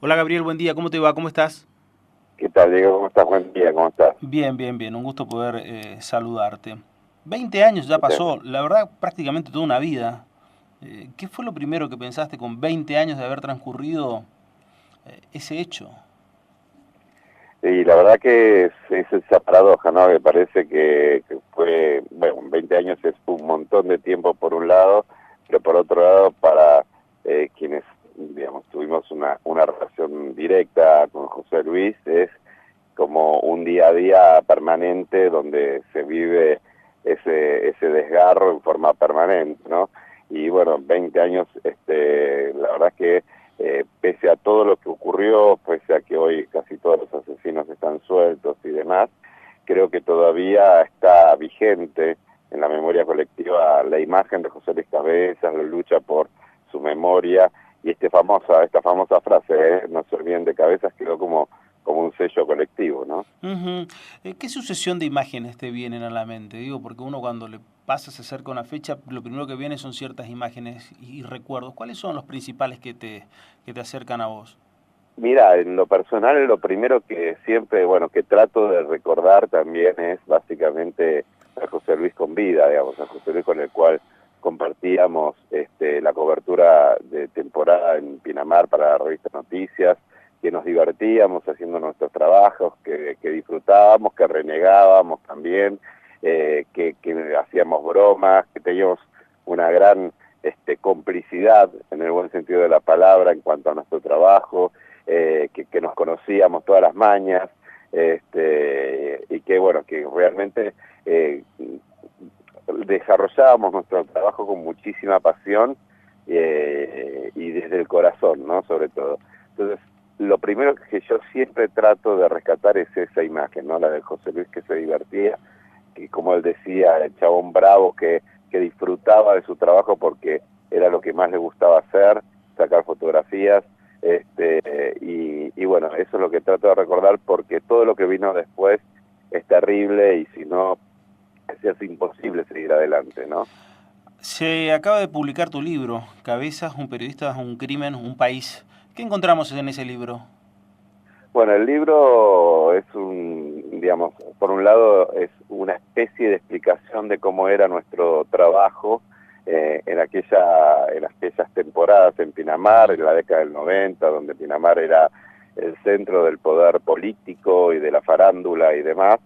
Hola Gabriel, buen día, ¿cómo te va? ¿Cómo estás? ¿Qué tal, Diego? ¿Cómo estás? Buen día, ¿cómo estás? Bien, bien, bien, un gusto poder saludarte. 20 años ya Usted- pasó, la verdad prácticamente toda una vida. ¿Qué fue lo primero que pensaste con 20 años de haber transcurrido ese hecho? Y la verdad que es esa paradoja, ¿no? Que parece que fue, bueno, 20 años es un montón de tiempo por un lado, pero por otro lado, para quienes, digamos, tuvimos una relación directa con José Luis, es como un día a día permanente donde se vive ese desgarro en forma permanente, ¿no? Y bueno, 20 años, la verdad que pese a todo lo que ocurrió, pese a que hoy casi todos los asesinos están sueltos y demás, creo que todavía está vigente en la memoria colectiva la imagen de José Luis Cabezas, la lucha por su memoria y esta famosa frase, no se olviden de Cabezas, quedó como un sello colectivo, ¿no? Ujú. ¿Qué sucesión de imágenes te vienen a la mente? Digo, porque uno cuando le pasas acerca una fecha, lo primero que viene son ciertas imágenes y recuerdos. ¿Cuáles son los principales que te acercan a vos? Mira, en lo personal, lo primero que siempre, bueno, que trato de recordar también es básicamente a José Luis con vida, digamos, a José Luis con el cual compartíamos la cobertura de temporada en Pinamar para la revista Noticias, que nos divertíamos haciendo nuestros trabajos, que disfrutábamos, que renegábamos también, que hacíamos bromas, que teníamos una gran complicidad en el buen sentido de la palabra en cuanto a nuestro trabajo, que nos conocíamos todas las mañas, y que bueno, que realmente desarrollábamos nuestro trabajo con muchísima pasión y desde el corazón, ¿no? Sobre todo. Entonces, lo primero que yo siempre trato de rescatar es esa imagen, ¿no? La de José Luis que se divertía, que como él decía, el chabón bravo que disfrutaba de su trabajo porque era lo que más le gustaba hacer, sacar fotografías, y bueno, eso es lo que trato de recordar porque todo lo que vino después es terrible y si no, es imposible seguir adelante, ¿no? Se acaba de publicar tu libro, Cabezas, un periodista, un crimen, un país. ¿Qué encontramos en ese libro? Bueno, el libro es digamos, por un lado es una especie de explicación de cómo era nuestro trabajo en aquellas temporadas en Pinamar, Mm. en la década del 90, donde Pinamar era el centro del poder político y de la farándula y demás,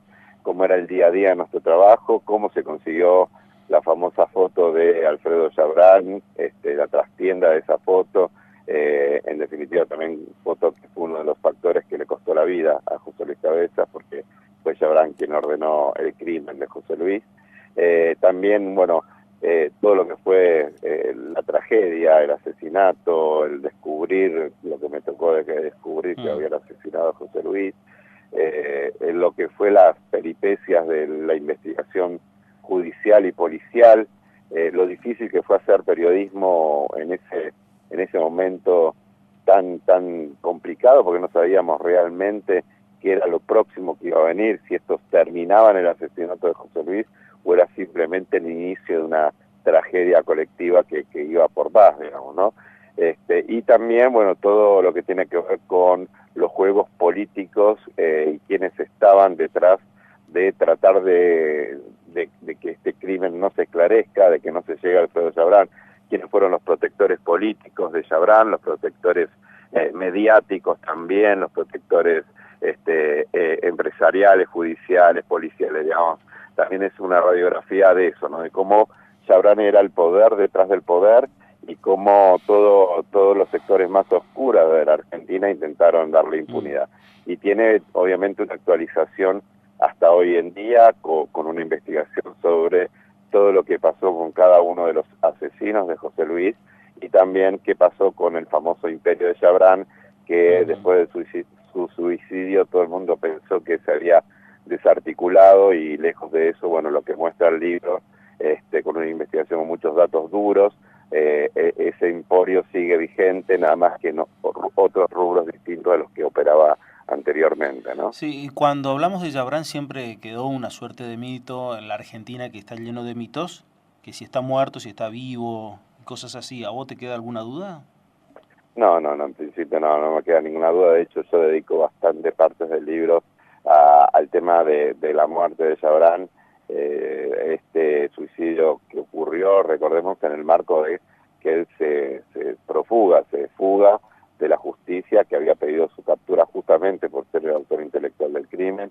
cómo era el día a día de nuestro trabajo, cómo se consiguió la famosa foto de Alfredo Chabrán, la trastienda de esa foto, en definitiva también foto que fue uno de los factores que le costó la vida a José Luis Cabezas, porque fue Chabrán quien ordenó el crimen de José Luis. También, bueno, todo lo que fue la tragedia, el asesinato, el descubrir, lo que me tocó de que descubrir que Mm. habían asesinado a José Luis, en lo que fue las peripecias de la investigación judicial y policial, lo difícil que fue hacer periodismo en ese momento tan complicado, porque no sabíamos realmente qué era lo próximo que iba a venir, si estos terminaban el asesinato de José Luis o era simplemente el inicio de una tragedia colectiva que iba por más, digamos, ¿no? Y también, bueno, todo lo que tiene que ver con los juegos políticos y quienes estaban detrás de tratar de que este crimen no se esclarezca, de que no se llegue a Alfredo Chabrán, quienes fueron los protectores políticos de Chabrán, los protectores mediáticos también, los protectores empresariales, judiciales, policiales, digamos. También es una radiografía de eso, ¿no? De cómo Chabrán era el poder detrás del poder y cómo todos los sectores más oscuros de la Argentina intentaron darle Mm. impunidad. Y tiene obviamente una actualización hasta hoy en día con una investigación sobre todo lo que pasó con cada uno de los asesinos de José Luis y también qué pasó con el famoso imperio de Chabrán, que Ujú. después de su suicidio todo el mundo pensó que se había desarticulado y lejos de eso, bueno, lo que muestra el libro, con una investigación con muchos datos duros, ese emporio sigue vigente, nada más que no, por otros rubros distintos a los que operaba anteriormente, ¿no? Sí, y cuando hablamos de Jabrán siempre quedó una suerte de mito en la Argentina que está lleno de mitos, que si está muerto, si está vivo, cosas así. ¿A vos te queda alguna duda? No, no, no, en principio totalmente, no me queda ninguna duda. De hecho, yo dedico bastante partes del libro al tema de la muerte de Chabrán, este suicidio que ocurrió, recordemos, en el marco de que él se fuga de la justicia, que había pedido su captura justamente por ser el autor intelectual del crimen.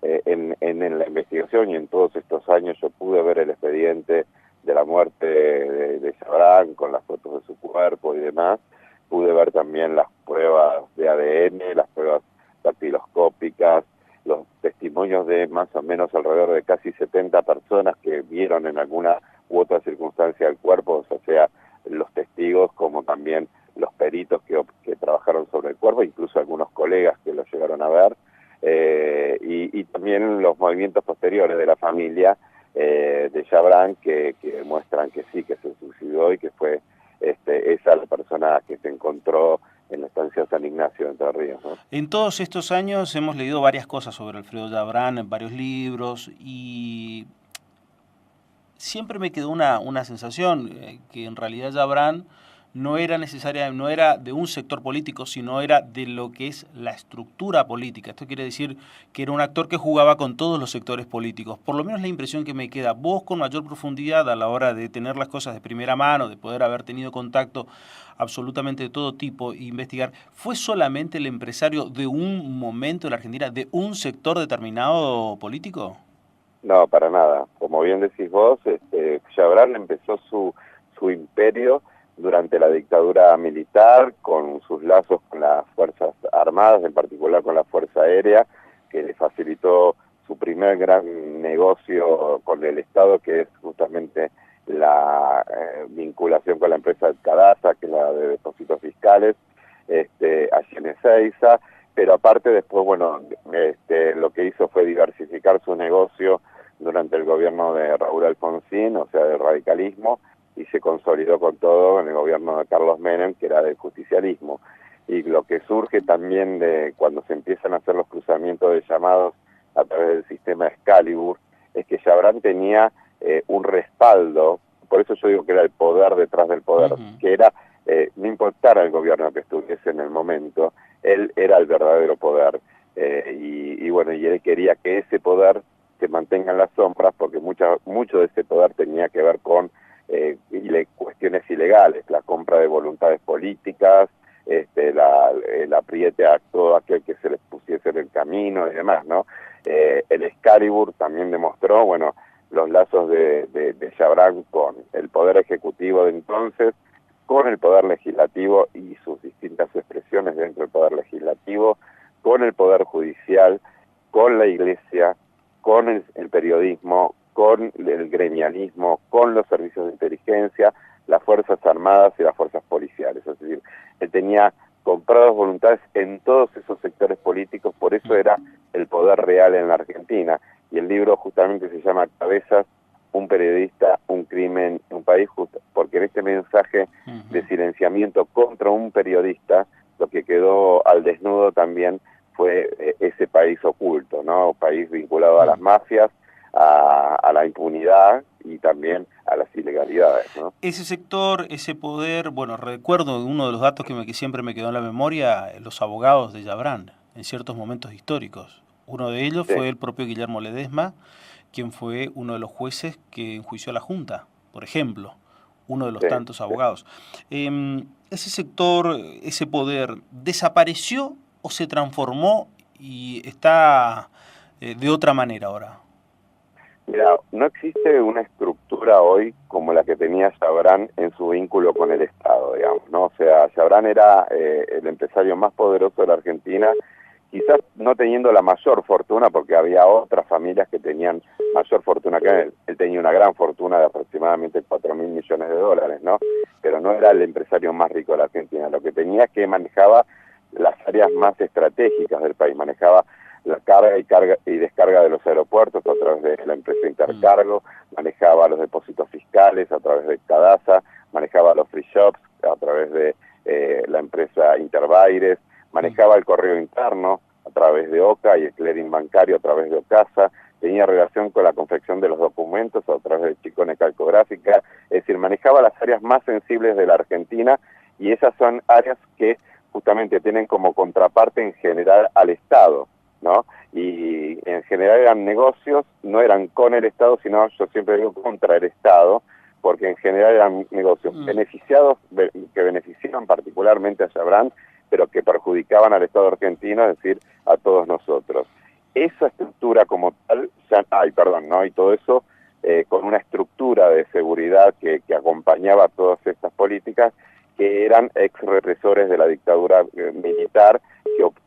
En la investigación y en todos estos años yo pude ver el expediente de la muerte de Chabrán con las fotos de su cuerpo y demás. Pude ver también las pruebas de ADN, las pruebas dactiloscópicas, los testimonios de más o menos alrededor de casi 70 personas que vieron en alguna u otra circunstancia el cuerpo, o sea, los testigos como también los peritos que trabajaron sobre el cuerpo, incluso algunos colegas que lo llegaron a ver, y también los movimientos posteriores de la familia de Chabrán que demuestran que sí, que se suicidó y que fue esa la persona que se encontró en la estancia San Ignacio de Entre Ríos, ¿no? En todos estos años hemos leído varias cosas sobre Alfredo Chabrán en varios libros y siempre me quedó una sensación que en realidad Chabrán no era no era de un sector político, sino era de lo que es la estructura política. Esto quiere decir que era un actor que jugaba con todos los sectores políticos. Por lo menos la impresión que me queda. Vos con mayor profundidad a la hora de tener las cosas de primera mano, de poder haber tenido contacto absolutamente de todo tipo e investigar, ¿fue solamente el empresario de un momento en la Argentina, de un sector determinado político? No, para nada. Como bien decís vos, Chabrán empezó su imperio durante la dictadura militar, con sus lazos con las Fuerzas Armadas, en particular con la Fuerza Aérea, que le facilitó su primer gran negocio con el Estado, que es justamente la vinculación con la empresa Cadasa, que es la de depósitos fiscales, allí en Ezeiza. Pero aparte después, bueno, lo que hizo fue diversificar su negocio durante el gobierno de Raúl Alfonsín, o sea, del radicalismo, y se consolidó con todo en el gobierno de Carlos Menem, que era del justicialismo. Y lo que surge también de cuando se empiezan a hacer los cruzamientos de llamados a través del sistema Excalibur, es que Chabrán tenía un respaldo, por eso yo digo que era el poder detrás del poder, que era, no importara el gobierno que estuviese en el momento, él era el verdadero poder. Y bueno, y él quería que ese poder se mantenga en las sombras, porque mucho de ese poder tenía que ver con cuestiones ilegales, la compra de voluntades políticas, el apriete a todo aquel que se les pusiese en el camino y demás, ¿no? El Excalibur también demostró, bueno, los lazos de Chabrán con el poder ejecutivo de entonces, con el poder legislativo y sus distintas expresiones dentro del poder legislativo, con el poder judicial, con la iglesia, con el periodismo, con el gremialismo, con los servicios de inteligencia, las Fuerzas Armadas y las fuerzas policiales. Es decir, él tenía compradas voluntades en todos esos sectores políticos, por eso era el poder real en la Argentina. Y el libro justamente se llama Cabezas, un periodista, un crimen, un país, justo porque en este mensaje de silenciamiento contra un periodista, lo que quedó al desnudo también fue ese país oculto, ¿no? Un país vinculado a las mafias, a la impunidad y también a las ilegalidades, ¿no? Ese sector, ese poder, bueno, recuerdo uno de los datos que siempre me quedó en la memoria, los abogados de Chabrán, en ciertos momentos históricos. Uno de ellos fue el propio Guillermo Ledesma, quien fue uno de los jueces que enjuició a la Junta, por ejemplo, uno de los tantos abogados. Ese sector, ese poder, ¿desapareció o se transformó y está de otra manera ahora? Mira, no existe una estructura hoy como la que tenía Chabrán en su vínculo con el Estado, digamos, ¿no? O sea, Chabrán era el empresario más poderoso de la Argentina, quizás no teniendo la mayor fortuna, porque había otras familias que tenían mayor fortuna que él. Él tenía una gran fortuna de aproximadamente 4.000 millones de dólares, ¿no? Pero no era el empresario más rico de la Argentina. Lo que tenía es que manejaba las áreas más estratégicas del país, manejaba la carga y descarga de los aeropuertos a través de la empresa Intercargo, manejaba los depósitos fiscales a través de Cadasa, manejaba los free shops a través de la empresa Interbaires, manejaba el correo interno a través de OCA y el clearing bancario a través de Ocasa, tenía relación con la confección de los documentos a través de Chicone Calcográfica, es decir, manejaba las áreas más sensibles de la Argentina, y esas son áreas que justamente tienen como contraparte en general al Estado, ¿no? Y en general eran negocios, no eran con el Estado, sino yo siempre digo contra el Estado, porque en general eran negocios beneficiados, que beneficiaban particularmente a Chabrán, pero que perjudicaban al Estado argentino, es decir, a todos nosotros. Esa estructura como tal, ¿no? Y todo eso con una estructura de seguridad que acompañaba todas estas políticas, que eran ex represores de la dictadura militar,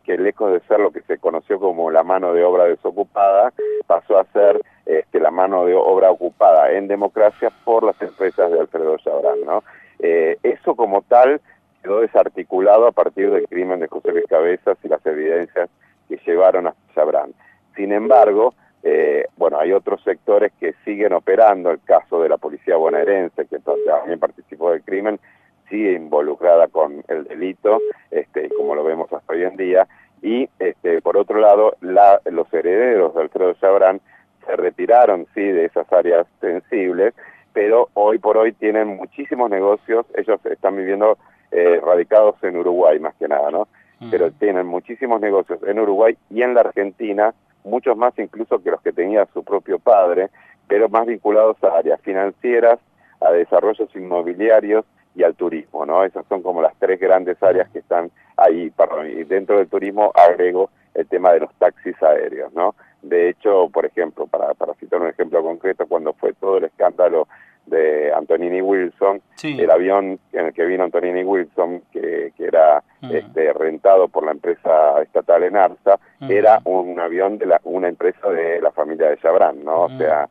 que lejos de ser lo que se conoció como la mano de obra desocupada, pasó a ser la mano de obra ocupada en democracia por las empresas de Alfredo Chabrán, ¿no? Eso como tal quedó desarticulado a partir del crimen de José Luis Cabezas y las evidencias que llevaron a Chabrán. Sin embargo, bueno, hay otros sectores que siguen operando. El caso de la policía bonaerense, que también participó del crimen, sigue involucrada con el delito, como lo vemos hasta hoy en día, y por otro lado, los herederos de Alfredo Chabrán se retiraron, sí, de esas áreas sensibles, pero hoy por hoy tienen muchísimos negocios. Ellos están viviendo radicados en Uruguay más que nada, ¿no? Pero tienen muchísimos negocios en Uruguay y en la Argentina, muchos más incluso que los que tenía su propio padre, pero más vinculados a áreas financieras, a desarrollos inmobiliarios y al turismo, ¿no? Esas son como las tres grandes áreas que están ahí, y dentro del turismo agrego el tema de los taxis aéreos, ¿no? De hecho, por ejemplo, para citar un ejemplo concreto, cuando fue todo el escándalo de Antonini Wilson, sí, el avión en el que vino Antonini Wilson, que era rentado por la empresa estatal Enarsa, era un avión de una empresa de la familia de Chabrán, ¿no? O sea,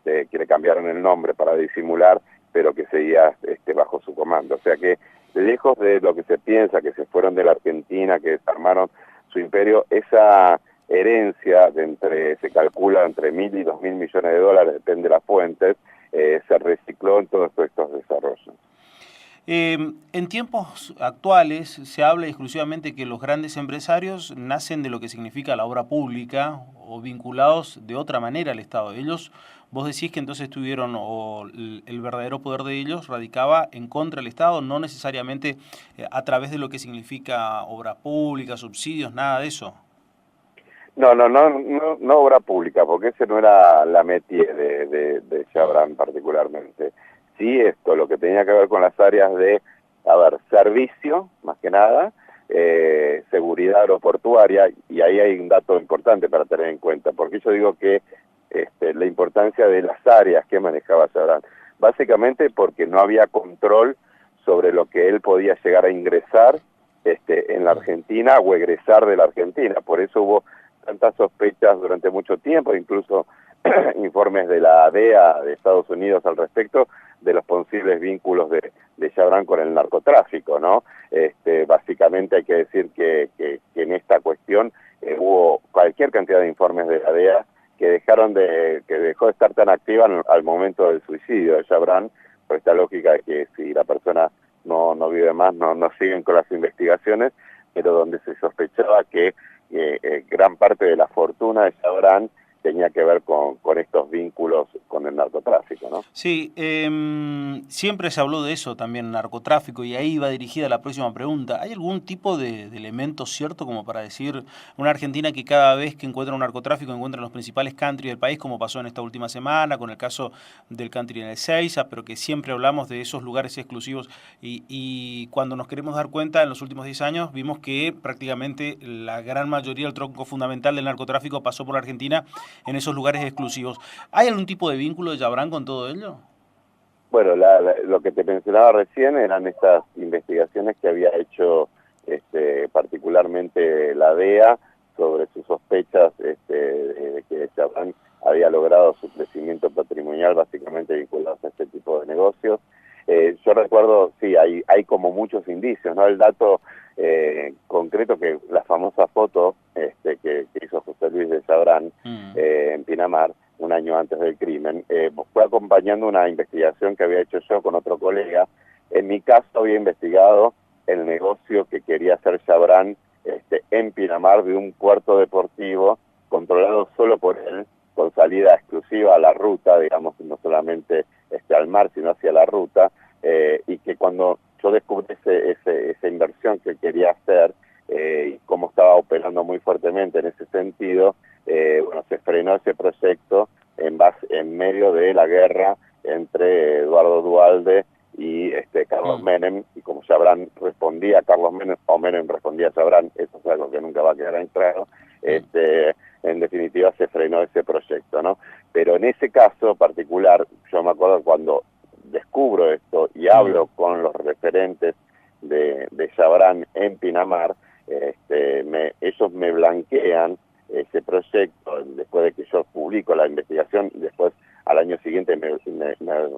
que le cambiaron el nombre para disimular, pero que seguía bajo su comando. O sea que, lejos de lo que se piensa, que se fueron de la Argentina, que desarmaron su imperio, esa herencia se calcula entre 1.000 y 2.000 millones de dólares, depende de las fuentes, se recicló en todos estos desarrollos. En tiempos actuales se habla exclusivamente que los grandes empresarios nacen de lo que significa la obra pública o vinculados de otra manera al Estado. Vos decís que entonces tuvieron, o el verdadero poder de ellos radicaba en contra del Estado, no necesariamente a través de lo que significa obra pública, subsidios, nada de eso. No obra pública, porque ese no era la métier de Chabrán particularmente. Sí, lo que tenía que ver con las áreas de, servicio, más que nada, seguridad aeroportuaria, y ahí hay un dato importante para tener en cuenta, porque yo digo que la importancia de las áreas que manejaba Chabrán, básicamente porque no había control sobre lo que él podía llegar a ingresar en la Argentina o egresar de la Argentina. Por eso hubo tantas sospechas durante mucho tiempo, incluso informes de la DEA de Estados Unidos al respecto, de los posibles vínculos de Chabrán con el narcotráfico, ¿no? Básicamente hay que decir que en esta cuestión hubo cualquier cantidad de informes de la DEA que dejó de estar tan activa al momento del suicidio de Chabrán, por esta lógica de que si la persona no vive más, no siguen con las investigaciones, pero donde se sospechaba que gran parte de la fortuna de Chabrán tenía que ver con estos vínculos con el narcotráfico, ¿no? Sí, siempre se habló de eso también, narcotráfico, y ahí va dirigida la próxima pregunta. ¿Hay algún tipo de elemento cierto como para decir una Argentina que cada vez que encuentra un narcotráfico encuentra en los principales country del país, como pasó en esta última semana con el caso del country en el Ezeiza, pero que siempre hablamos de esos lugares exclusivos y cuando nos queremos dar cuenta en los últimos 10 años vimos que prácticamente la gran mayoría del tronco fundamental del narcotráfico pasó por Argentina en esos lugares exclusivos? ¿Hay algún tipo de vínculo de Chabrán con todo ello? Bueno, lo que te mencionaba recién eran estas investigaciones que había hecho particularmente la DEA sobre sus sospechas de que Chabrán había logrado su crecimiento patrimonial básicamente vinculados a este tipo de negocios. Yo recuerdo, sí, hay como muchos indicios, ¿no? El dato concreto, que la famosa foto que hizo José Luis de Chabrán en Pinamar, un año antes del crimen, fue acompañando una investigación que había hecho yo con otro colega. En mi caso había investigado el negocio que quería hacer Chabrán en Pinamar, de un puerto deportivo controlado solo por él, con salida exclusiva a la ruta, digamos, no solamente al mar, sino hacia la ruta, y que cuando yo descubrí esa inversión que quería hacer y cómo estaba operando muy fuertemente en ese sentido, bueno, se frenó ese proyecto en medio de la guerra entre Eduardo Duhalde y Carlos Menem, y como Chabrán respondía a Carlos Menem, o Menem respondía a Chabrán, eso es algo que nunca va a quedar en claro, en definitiva se frenó ese proyecto, ¿no? Pero en ese caso particular, yo me acuerdo cuando descubro esto y hablo con los referentes de Chabrán en Pinamar, ellos me blanquean ese proyecto después de que yo publico la investigación y después al año siguiente me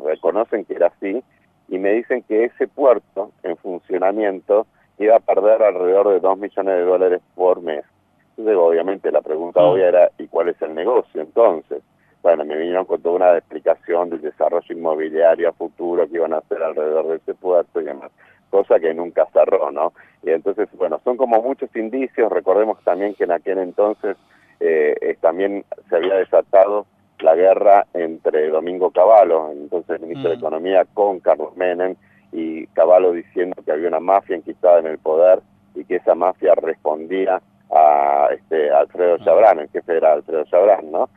reconocen que era así y me dicen que ese puerto en funcionamiento iba a perder alrededor de $2 millones por mes. Entonces, obviamente, la pregunta obvia era, ¿y cuál es el negocio entonces? Bueno, me vinieron con toda una explicación del desarrollo inmobiliario a futuro que iban a hacer alrededor de ese puerto y demás, cosa que nunca cerró, ¿no? Y entonces, bueno, son como muchos indicios. Recordemos también que en aquel entonces también se había desatado la guerra entre Domingo Cavallo, entonces ministro de Economía, con Carlos Menem, y Cavallo diciendo que había una mafia enquistada en el poder y que esa mafia respondía a Alfredo Chabrán, el jefe era Alfredo Chabrán, ¿no?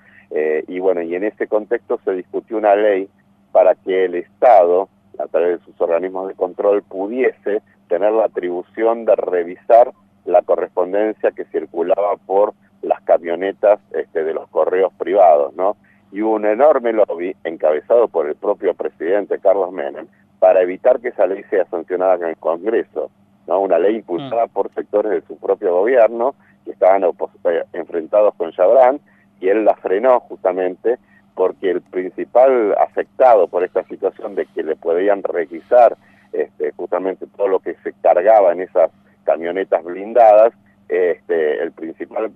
Y bueno, y en ese contexto se discutió una ley para que el Estado, a través de sus organismos de control, pudiese tener la atribución de revisar la correspondencia que circulaba por las camionetas de los correos privados, ¿no? Y hubo un enorme lobby encabezado por el propio presidente Carlos Menem para evitar que esa ley sea sancionada en el Congreso, ¿no? Una ley impulsada por sectores de su propio gobierno que estaban enfrentados con Chabrán, y él la frenó justamente porque el principal afectado por esta situación de que le podían requisar justamente todo lo que se cargaba en esas camionetas blindadas, el principal,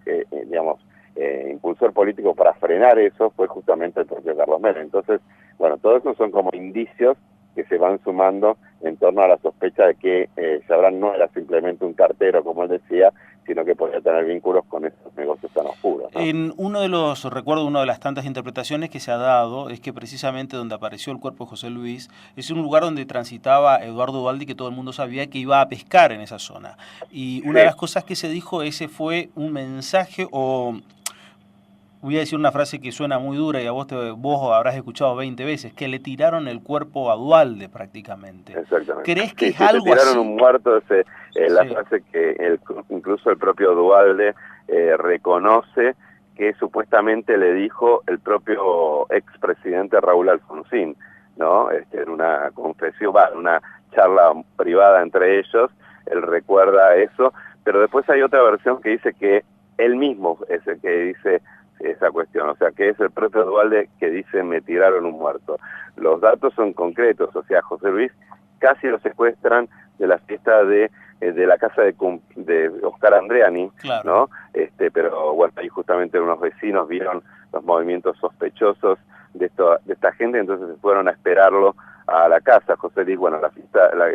impulsor político para frenar eso fue justamente el propio Carlos Menem. Entonces, bueno, todo eso son como indicios que se van sumando en torno a la sospecha de que Chabrán no era simplemente un cartero, como él decía, sino que podía tener vínculos con esos negocios tan oscuros, ¿no? En recuerdo una de las tantas interpretaciones que se ha dado, es que precisamente donde apareció el cuerpo de José Luis, es un lugar donde transitaba Eduardo Duhalde, que todo el mundo sabía que iba a pescar en esa zona. Y una de las cosas que se dijo, ese fue un mensaje voy a decir una frase que suena muy dura y a vos habrás escuchado 20 veces, que le tiraron el cuerpo a Duhalde prácticamente. Exactamente. ¿Crees que es te algo tiraron así? un muerto, la frase que incluso el propio Duhalde reconoce que supuestamente le dijo el propio expresidente Raúl Alfonsín, ¿no? En una confesión, una charla privada entre ellos, él recuerda eso, pero después hay otra versión que dice que él mismo es el que dice esa cuestión, o sea, que es el propio Duhalde que dice me tiraron un muerto. Los datos son concretos, o sea, José Luis casi lo secuestran de la fiesta de la casa de Oscar Andreani, claro, ¿no? Pero bueno, ahí justamente unos vecinos vieron los movimientos sospechosos de esta gente, entonces se fueron a esperarlo a la casa. José Luis, bueno,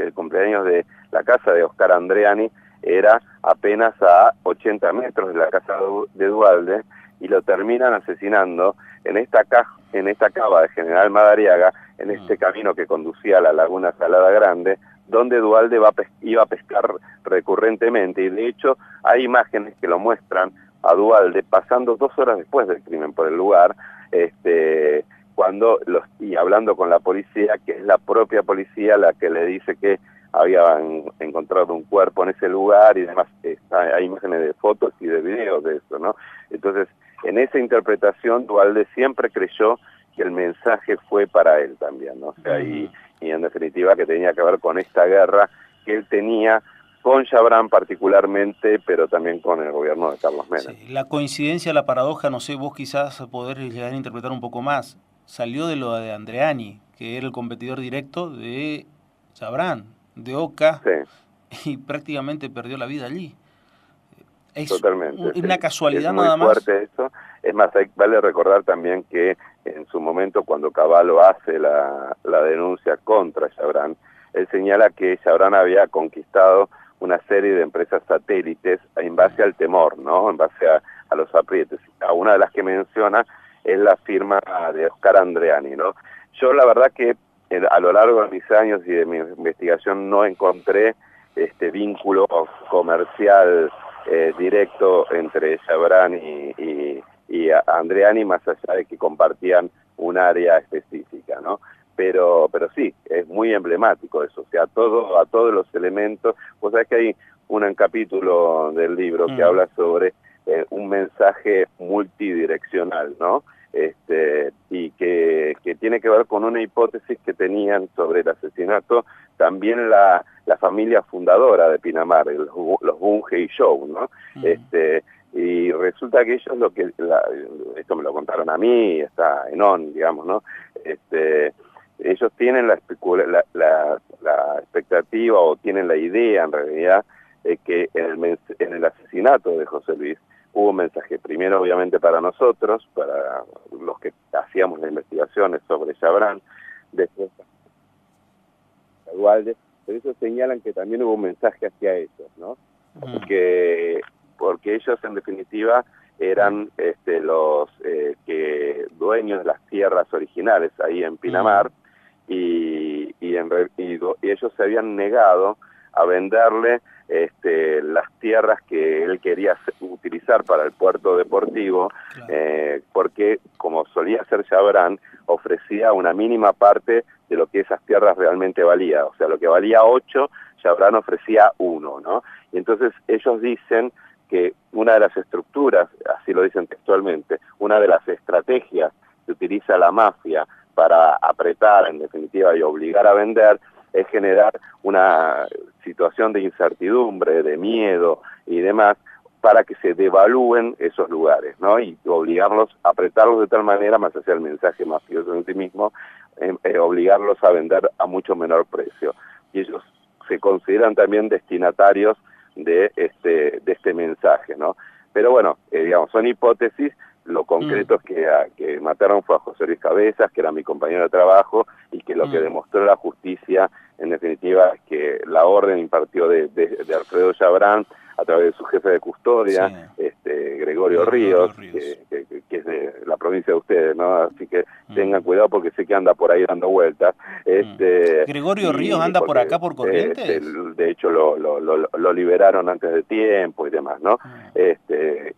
el cumpleaños de la casa de Oscar Andreani era apenas a 80 metros de la casa de Duhalde, y lo terminan asesinando en esta cava de General Madariaga, en este camino que conducía a la Laguna Salada Grande, donde Duhalde iba a pescar recurrentemente, y de hecho hay imágenes que lo muestran a Duhalde pasando 2 horas después del crimen por el lugar, y hablando con la policía, que es la propia policía la que le dice que habían encontrado un cuerpo en ese lugar y demás. Hay imágenes de fotos y de videos de eso, ¿no? Entonces, en esa interpretación, Duhalde siempre creyó que el mensaje fue para él también, ¿no? O sea, y en definitiva que tenía que ver con esta guerra que él tenía con Chabrán particularmente, pero también con el gobierno de Carlos Menem. Sí, la coincidencia, la paradoja, no sé, vos quizás poder llegar a interpretar un poco más, salió de lo de Andreani, que era el competidor directo de Chabrán, de Oca, y prácticamente perdió la vida allí. Es Totalmente, una casualidad es muy nada más. fuerte eso. Es más, vale recordar también que en su momento, cuando Cavallo hace la denuncia contra Chabrán, él señala que Chabrán había conquistado una serie de empresas satélites en base al temor, ¿no? En base a los aprietes. A una de las que menciona es la firma de Oscar Andreani, ¿no? Yo la verdad que a lo largo de mis años y de mi investigación no encontré vínculo comercial directo entre Chabrán y Andreani, más allá de que compartían un área específica, ¿no? Pero sí, es muy emblemático eso, o sea, a todos los elementos. Vos sabés que hay un capítulo del libro que habla sobre un mensaje multidireccional, ¿no? Y que tiene que ver con una hipótesis que tenían sobre el asesinato también la familia fundadora de Pinamar, los Bunge y Show, ¿no? Y resulta que ellos esto me lo contaron a mí, está en ON, digamos, ¿no? Ellos tienen la expectativa, o tienen la idea en realidad, que en el asesinato de José Luis hubo un mensaje, primero obviamente para nosotros, para los que hacíamos las investigaciones sobre Chabrán, después Gualde, pero ellos señalan que también hubo un mensaje hacia ellos, ¿no? Porque ellos en definitiva eran los dueños de las tierras originales ahí en Pinamar, y ellos se habían negado a venderle las tierras que él quería utilizar para el puerto deportivo, porque, como solía hacer Chabrán, ofrecía una mínima parte de lo que esas tierras realmente valía. O sea, lo que valía 8, Chabrán ofrecía 1, ¿no? Y entonces ellos dicen que una de las estructuras, así lo dicen textualmente, una de las estrategias que utiliza la mafia para apretar, en definitiva, y obligar a vender, es generar una situación de incertidumbre, de miedo y demás, para que se devalúen esos lugares, ¿no? Y obligarlos, apretarlos de tal manera, más hacia el mensaje mafioso en sí mismo, obligarlos a vender a mucho menor precio. Y ellos se consideran también destinatarios de este mensaje, ¿no? Pero bueno, digamos, son hipótesis. Lo concreto es que mataron fue a José Luis Cabezas, que era mi compañero de trabajo, y que lo que demostró la justicia, en definitiva, es que la orden impartió de Alfredo Chabrán a través de su jefe de custodia, Gregorio Ríos, que es de la provincia de ustedes, ¿no? Así que tengan cuidado porque sé que anda por ahí dando vueltas. ¿Gregorio Ríos anda por acá por Corrientes? De hecho, lo liberaron antes de tiempo y demás, ¿no?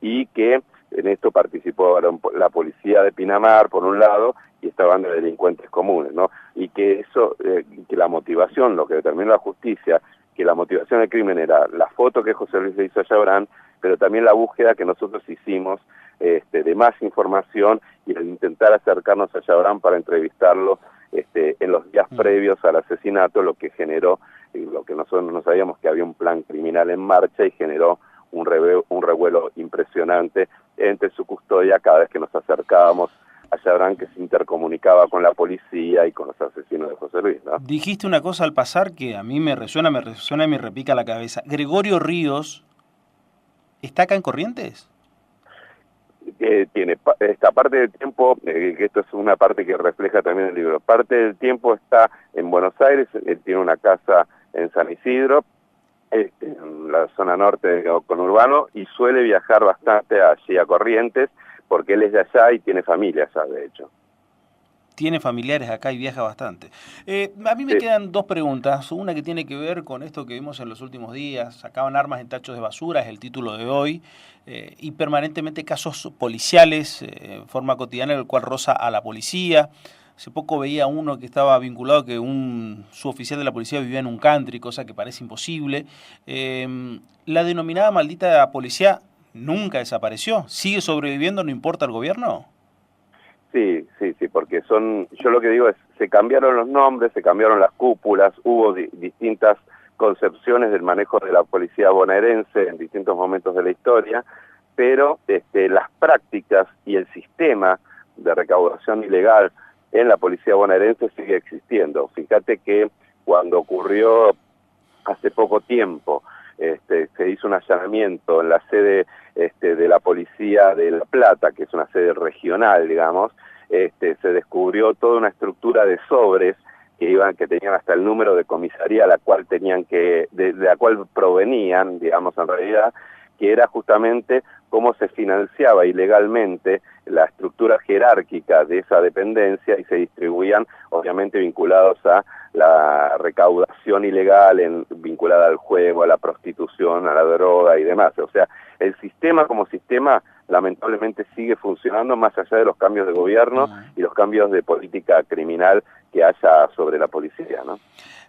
Y que en esto participó la policía de Pinamar, por un lado, y esta banda de delincuentes comunes, ¿no? Y que eso, que la motivación, lo que determinó la justicia, que la motivación del crimen era la foto que José Luis le hizo a Chabrán, pero también la búsqueda que nosotros hicimos de más información y el intentar acercarnos a Chabrán para entrevistarlo en los días previos al asesinato, lo que generó, lo que nosotros no sabíamos, que había un plan criminal en marcha, y generó un revuelo impresionante entre su custodia cada vez que nos acercábamos a Chabrán, que se intercomunicaba con la policía y con los asesinos de José Luis, ¿no? Dijiste una cosa al pasar que a mí me resuena y me repica la cabeza. ¿Gregorio Ríos está acá en Corrientes? Tiene esta parte del tiempo, que esto es una parte que refleja también el libro, parte del tiempo está en Buenos Aires, él tiene una casa en San Isidro, en la zona norte del conurbano, y suele viajar bastante allí a Corrientes, porque él es de allá y tiene familia allá, de hecho. Tiene familiares acá y viaja bastante. A mí me quedan dos preguntas. Una que tiene que ver con esto que vimos en los últimos días. Sacaban armas en tachos de basura, es el título de hoy. Y permanentemente casos policiales en forma cotidiana, en el cual roza a la policía. Hace poco veía uno que estaba vinculado, que un suboficial de la policía vivía en un country, cosa que parece imposible. La denominada maldita policía nunca desapareció. ¿Sigue sobreviviendo, no importa el gobierno? Sí, porque yo lo que digo es, se cambiaron los nombres, se cambiaron las cúpulas, hubo distintas concepciones del manejo de la policía bonaerense en distintos momentos de la historia, pero las prácticas y el sistema de recaudación ilegal en la policía bonaerense sigue existiendo. Fíjate que cuando ocurrió hace poco tiempo, se hizo un allanamiento en la sede de la policía de La Plata, que es una sede regional, digamos, se descubrió toda una estructura de sobres que tenían hasta el número de comisaría a la cual de la cual provenían, digamos, en realidad, que era justamente cómo se financiaba ilegalmente la estructura jerárquica de esa dependencia y se distribuían, obviamente vinculados a la recaudación ilegal vinculada al juego, a la prostitución, a la droga y demás. O sea, el sistema como sistema lamentablemente sigue funcionando más allá de los cambios de gobierno y los cambios de política criminal que haya sobre la policía, ¿no?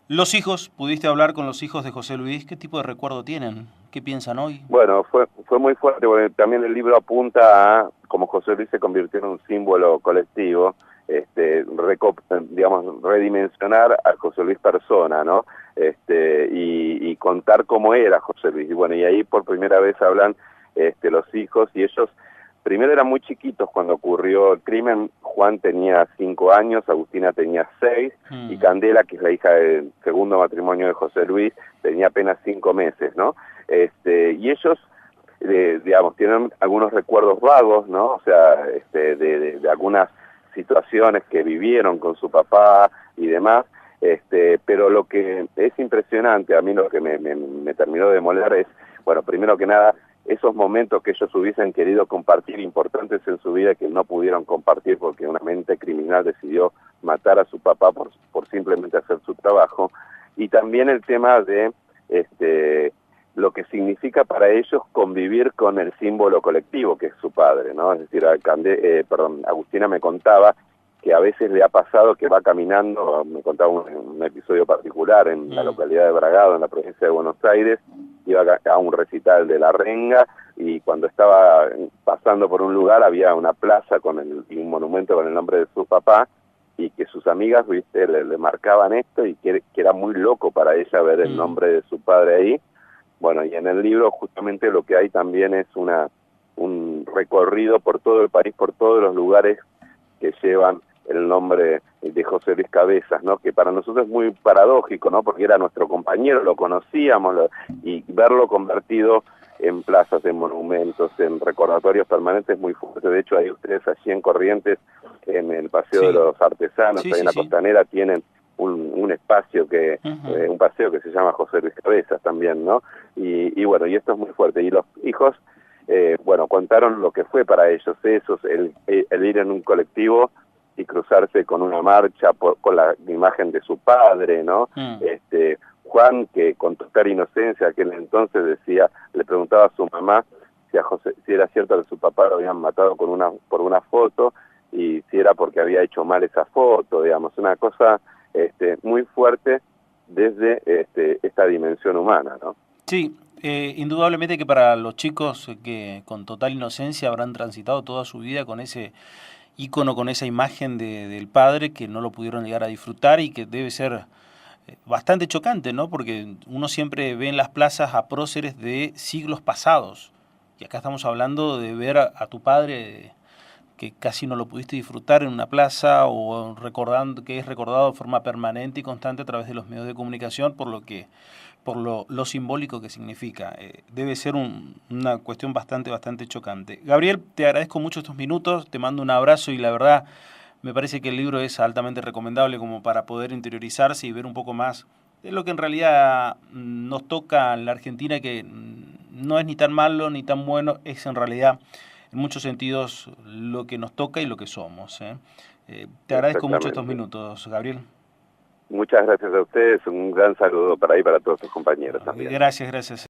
Los hijos, ¿pudiste hablar con los hijos de José Luis? ¿Qué tipo de recuerdo tienen? ¿Qué piensan hoy? Bueno, fue muy fuerte, porque también el libro apunta a cómo José Luis se convirtió en un símbolo colectivo, digamos, redimensionar a José Luis persona, ¿no? Y contar cómo era José Luis. Y bueno, y ahí por primera vez hablan los hijos, y ellos primero eran muy chiquitos cuando ocurrió el crimen. Juan tenía 5 años, Agustina tenía 6, y Candela, que es la hija del segundo matrimonio de José Luis, tenía apenas 5 meses, ¿no? Y ellos, digamos, tienen algunos recuerdos vagos, ¿no? O sea, de algunas situaciones que vivieron con su papá y demás, pero lo que es impresionante, a mí lo que me terminó de demoler es, bueno, primero que nada, esos momentos que ellos hubiesen querido compartir, importantes en su vida, que no pudieron compartir porque una mente criminal decidió matar a su papá por simplemente hacer su trabajo, y también el tema de lo que significa para ellos convivir con el símbolo colectivo que es su padre, ¿no? Es decir, Agustina me contaba que a veces le ha pasado que va caminando, me contaba un episodio particular en la localidad de Bragado, en la provincia de Buenos Aires, iba a un recital de La Renga, y cuando estaba pasando por un lugar había una plaza con un monumento con el nombre de su papá, y que sus amigas, viste, le marcaban esto, y que era muy loco para ella ver el nombre de su padre ahí. Bueno, y en el libro justamente lo que hay también es un recorrido por todo el país, por todos los lugares que llevan el nombre de José Luis Cabezas, ¿no? Que para nosotros es muy paradójico, ¿no? Porque era nuestro compañero, lo conocíamos, y verlo convertido en plazas, en monumentos, en recordatorios permanentes, muy fuerte. De hecho, ahí ustedes allí en Corrientes, en el Paseo de los Artesanos, ahí en la Costanera, tienen un espacio un paseo que se llama José Luis Cabezas también, ¿no? Y bueno, y esto es muy fuerte. Y los hijos, bueno, contaron lo que fue para ellos eso, el ir en un colectivo y cruzarse con una marcha con la imagen de su padre, ¿no? Juan, que con total inocencia aquel entonces le preguntaba a su mamá si era cierto que su papá lo habían matado por una foto, y si era porque había hecho mal esa foto, digamos, una cosa muy fuerte desde esta dimensión humana, ¿no? Sí, indudablemente que para los chicos que con total inocencia habrán transitado toda su vida con ese ícono, con esa imagen del padre, que no lo pudieron llegar a disfrutar, y que debe ser bastante chocante, ¿no? Porque uno siempre ve en las plazas a próceres de siglos pasados, y acá estamos hablando de ver a tu padre que casi no lo pudiste disfrutar en una plaza, o recordando que es recordado de forma permanente y constante a través de los medios de comunicación por lo simbólico que significa. Debe ser una cuestión bastante chocante. Gabriel, te agradezco mucho estos minutos, te mando un abrazo, y la verdad me parece que el libro es altamente recomendable como para poder interiorizarse y ver un poco más de lo que en realidad nos toca en la Argentina, que no es ni tan malo ni tan bueno, es en realidad en muchos sentidos lo que nos toca y lo que somos. Te agradezco mucho estos minutos, Gabriel. Muchas gracias a ustedes, un gran saludo para todos tus compañeros también. Gracias.